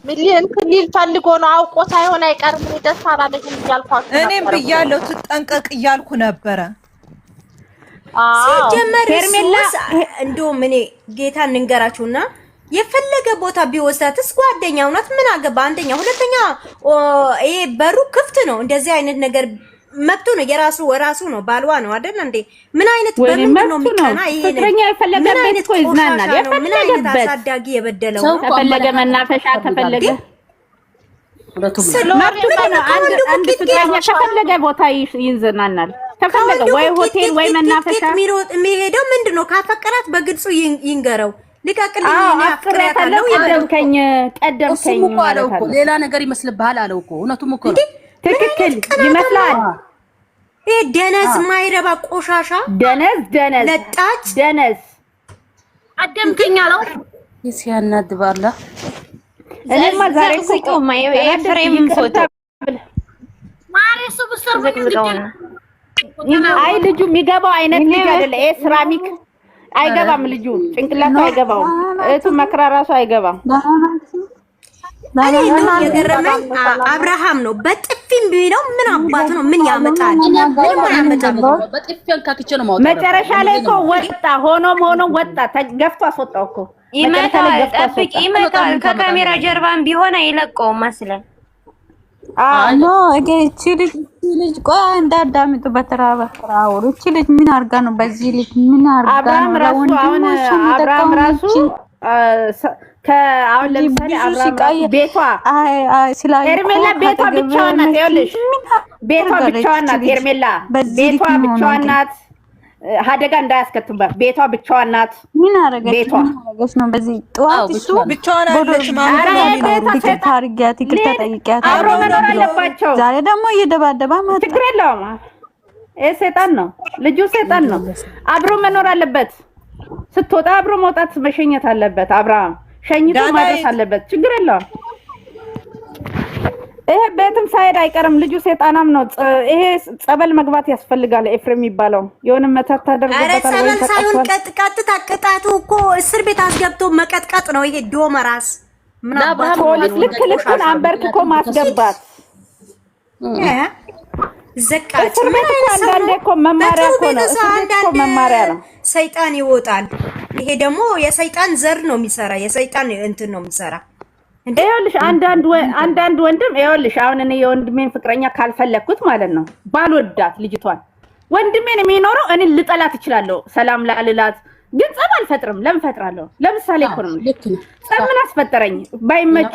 ሚሊዮን ክሊል ፈልጎ ነው አውቆ ሳይሆን አይቀርም። ደስ አላለኝም እያልኳችሁ ነበር። እኔም ብያለሁ ትጠንቀቅ እያልኩ ነበረ። ሲጀመር እንደውም እኔ ጌታ እንንገራችሁና የፈለገ ቦታ ቢወስዳትስ ጓደኛው ናት። ምን አገባ? አንደኛ፣ ሁለተኛ ይሄ በሩ ክፍት ነው። እንደዚህ አይነት ነገር መብቱ ነው። የራሱ ነው። ባልዋ ነው አይደል እንዴ? ምን አይነት በምንድን ነው የሚቀና? ይሄ ፍቅረኛ የፈለገበት እኮ ይዝናናል። የፈለገበት አሳዳጊ የበደለው ነው። ከፈለገ መናፈሻ ከፈለገ አንድ ፍቅረኛ ከፈለገ ቦታ ይዝናናል። ከፈለገ ወይ ሆቴል ወይ መናፈሻ የሚሄደው ምንድነው? ካፈቀራት በግልጹ ይንገረው። ልቀቅልኝ እኔ አፍቅሬያታለሁ። ቀደምከኝ ማለት ነው። ሌላ ነገር ይመስልብሃል አለው እኮ። እውነቱም እኮ ነው። ትክክል ይመስላል። ይሄ ደነዝ ማይረባ ቆሻሻ ደነዝ ለጣጭ ደነዝ ቀደምከኝ አለው። ሲያናድባላ እኔማ ዛሬ ሲቆማ የፍሬም ፎቶ ማሪሱ ብሰርበኝ አይ ልጁ የሚገባው አይነት ልጅ አይደለ። ይሄ ሴራሚክ አይገባም። ልጁ ጭንቅላቱ አይገባም። እቱ መክራ ራሱ አይገባም። እኔ ነው የገረመኝ አብርሃም ነው። በጥፊም ቢለው ምን አባቱ ነው? ምን ያመጣል? ምን ያመጣል? በጥፊን ካክቼ ነው ማውጣው። መጨረሻ ላይ እኮ ወጣ። ሆኖም ወጣ። ተገፍቶ አስወጣው እኮ። ይመጣል። ጠብቂ፣ ይመጣል። ከካሜራ ጀርባም ቢሆን አይለቀውም መስለን ኖ እቺ ልጅ ቆይ እንዳዳምጡ በተራው እቺ ልጅ ምን አርጋ ነው? በዚህ ልጅ ምን አርጋ ነው? አብርሃም ራሱ ከአሁን ለምሳሌ አብርሃም ቤቷ ኤርሜላ ቤቷ ብቻዋን ናት። ይኸውልሽ ቤቷ ብቻዋን ናት። ኤርሜላ ቤቷ ብቻዋን ናት። አደጋ እንዳያስከትምባት ቤቷ ብቻዋን ናት። ምን አረገች ነው? በዚህ ጠዋት እሱ ብቻዋን አለች ማለት ነው። ይቅርታ አድርጊያት፣ ይቅርታ ጠይቂያት። አብሮ መኖር አለባቸው። ዛሬ ደግሞ እየደባደባ ማለት ችግር የለውም። ይሄ ሰይጣን ነው፣ ልጁ ሰይጣን ነው። አብሮ መኖር አለበት። ስትወጣ አብሮ መውጣት መሸኘት አለበት። አብርሃም ሸኝቶ ማድረስ አለበት። ችግር የለውም። ይሄ ቤትም ሳይሄድ አይቀርም። ልጁ ሰይጣናም ነው። ይሄ ጸበል መግባት ያስፈልጋል። ኤፍሬም የሚባለው የሆነ መተት ተደርጎበታል። ጸበል ሳይሆን ቀጥታ ቅጣቱ እኮ እስር ቤት አስገብቶ መቀጥቀጥ ነው። ይሄ ዶመራስ ምናምን ፖሊስ ልክልኩን አንበርክኮ ማስገባት ዘቃጭ እስር ቤት እኮ አንዳንዴ እኮ መማሪያ እኮ ነው። እስር ቤት እኮ መማሪያ ነው። ሰይጣን ይወጣል። ይሄ ደግሞ የሰይጣን ዘር ነው የሚሰራ። የሰይጣን እንትን ነው የሚሰራ። ይኸውልሽ አንዳንድ ወንድም ይኸውልሽ አሁን እኔ የወንድሜን ፍቅረኛ ካልፈለኩት ማለት ነው ባልወዳት ልጅቷን ወንድሜን የሚኖረው እኔ ልጠላት እችላለሁ። ሰላም ላልላት ግን ጸብ አልፈጥርም። ለምን ፈጥራለሁ? ለምሳሌ እኮ ነው ጸብ ምን አስፈጠረኝ? ባይመቹ